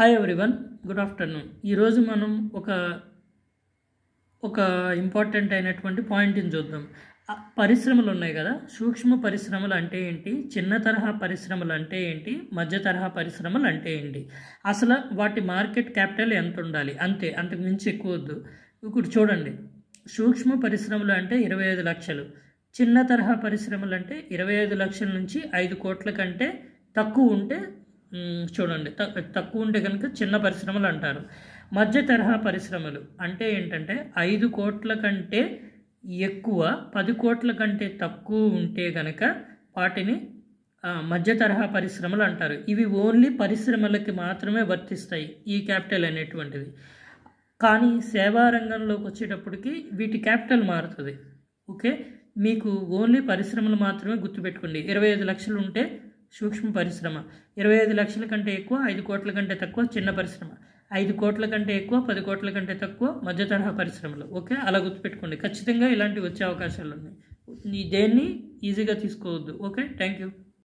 Hi everyone, good afternoon. ఈరోజు మనం ఒక ఇంపార్టెంట్ అయినటువంటి పాయింట్ని చూద్దాం. పరిశ్రమలు ఉన్నాయి కదా, సూక్ష్మ పరిశ్రమలు అంటే ఏంటి, చిన్న తరహా పరిశ్రమలు అంటే ఏంటి, మధ్య తరహా పరిశ్రమలు అంటే ఏంటి, అసలు వాటి మార్కెట్ క్యాపిటల్ ఎంత ఉండాలి, అంతకు మించి ఎక్కువ వద్దు. ఇప్పుడు చూడండి, సూక్ష్మ పరిశ్రమలు అంటే 25 లక్షలు, చిన్న తరహా పరిశ్రమలు అంటే 25 లక్షల నుంచి 5 కోట్ల కంటే తక్కువ ఉంటే చూడండి, తక్కువ ఉంటే కనుక చిన్న పరిశ్రమలు అంటారు. మధ్య తరహా పరిశ్రమలు అంటే ఏంటంటే 5 కోట్ల కంటే ఎక్కువ, 10 కోట్ల కంటే తక్కువ ఉంటే కనుక వాటిని మధ్య తరహా పరిశ్రమలు అంటారు. ఇవి ఓన్లీ పరిశ్రమలకి మాత్రమే వర్తిస్తాయి ఈ క్యాపిటల్ అనేటువంటిది. కానీ సేవా రంగంలోకి వచ్చేటప్పటికి వీటి క్యాపిటల్ మారుతుంది. ఓకే, మీకు ఓన్లీ పరిశ్రమలు మాత్రమే గుర్తుపెట్టుకోండి. 25 లక్షలు ఉంటే సూక్ష్మ పరిశ్రమ, 25 లక్షల కంటే ఎక్కువ, 5 కోట్ల కంటే తక్కువ చిన్న పరిశ్రమ, 5 కోట్ల కంటే ఎక్కువ, 10 కోట్ల కంటే తక్కువ మధ్య తరహా పరిశ్రమలు. ఓకే, అలా గుర్తుపెట్టుకోండి. ఖచ్చితంగా ఇలాంటివి వచ్చే అవకాశాలు ఉన్నాయి. దేన్ని ఈజీగా తీసుకోవద్దు. Okay, thank you.